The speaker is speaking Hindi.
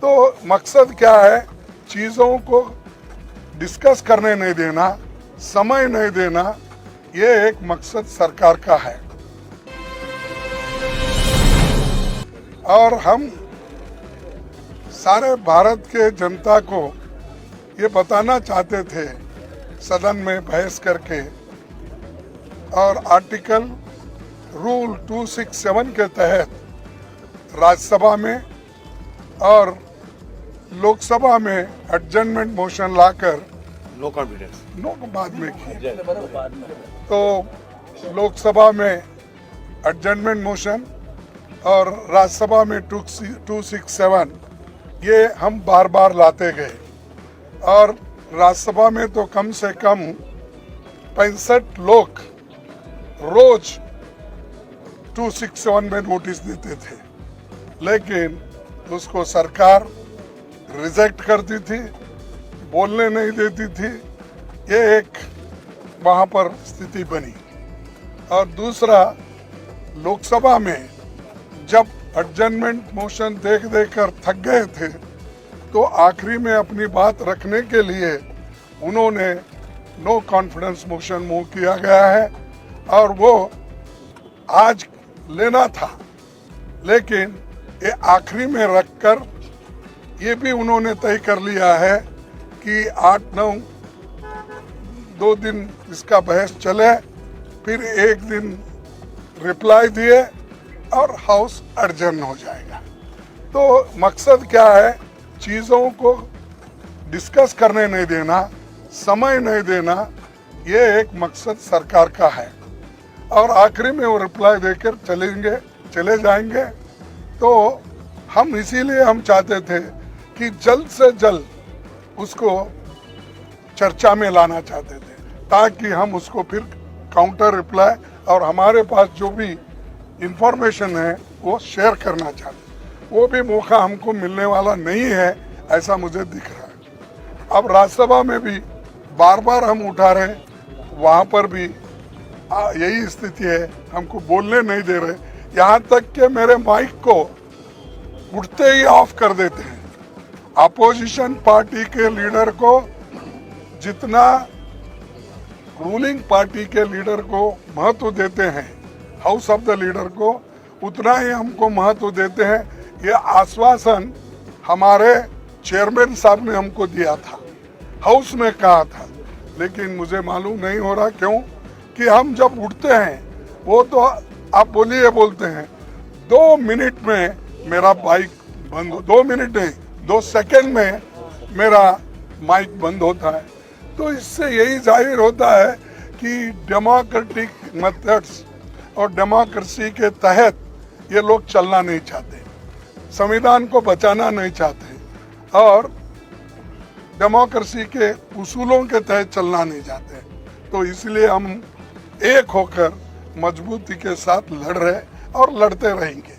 तो मकसद क्या है, चीज़ों को डिस्कस करने नहीं देना, समय नहीं देना, ये एक मकसद सरकार का है। और हम सारे भारत के जनता को ये बताना चाहते थे सदन में बहस करके, और आर्टिकल रूल 267 के तहत राज्यसभा में और लोकसभा में एडजर्नमेंट मोशन लाकर नो कॉन्फिडेंस नो बाद में की, तो लोकसभा में एडजर्नमेंट मोशन और राज्यसभा में 267 ये हम बार बार लाते गए, और राज्यसभा में तो कम से कम 65 लोग रोज 267 में नोटिस देते थे, लेकिन उसको सरकार रिजेक्ट करती थी, बोलने नहीं देती थी। ये एक वहाँ पर स्थिति बनी। और दूसरा, लोकसभा में जब एडजर्नमेंट मोशन देख कर थक गए थे, तो आखिरी में अपनी बात रखने के लिए उन्होंने नो कॉन्फिडेंस मोशन मूव किया गया है, और वो आज लेना था, लेकिन ये आखिरी में रखकर ये भी उन्होंने तय कर लिया है कि 8-9 2 दिन इसका बहस चले, फिर 1 दिन रिप्लाई दिए और हाउस एडजर्न हो जाएगा। तो मकसद क्या है, चीज़ों को डिस्कस करने नहीं देना, समय नहीं देना, ये एक मकसद सरकार का है। और आखिरी में वो रिप्लाई देकर चले जाएंगे। तो हम इसीलिए हम चाहते थे कि जल्द से जल्द उसको चर्चा में लाना चाहते थे, ताकि हम उसको फिर काउंटर रिप्लाई और हमारे पास जो भी इंफॉर्मेशन है वो शेयर करना चाहते। वो भी मौका हमको मिलने वाला नहीं है, ऐसा मुझे दिख रहा है। अब राज्यसभा में भी बार बार हम उठा रहे हैं, वहाँ पर भी यही स्थिति है, हमको बोलने नहीं दे रहे, यहाँ तक कि मेरे माइक को उठते ही ऑफ कर देते हैं। अपोजिशन पार्टी के लीडर को जितना रूलिंग पार्टी के लीडर को महत्व देते हैं, हाउस ऑफ द लीडर को, उतना ही हमको महत्व देते हैं। ये आश्वासन हमारे चेयरमैन साहब ने हमको दिया था, हाउस में कहा था, लेकिन मुझे मालूम नहीं हो रहा क्यों कि हम जब उठते हैं वो तो आप बोलिए बोलते हैं, 2 मिनट में मेरा माइक बंद, 2 मिनट नहीं 2 सेकंड में मेरा माइक बंद होता है। तो इससे यही जाहिर होता है कि डेमोक्रेटिक मेथड्स और डेमोक्रेसी के तहत ये लोग चलना नहीं चाहते, संविधान को बचाना नहीं चाहते, और डेमोक्रेसी के उसूलों के तहत चलना नहीं चाहते। तो इसलिए हम एक होकर मजबूती के साथ लड़ रहे और लड़ते रहेंगे।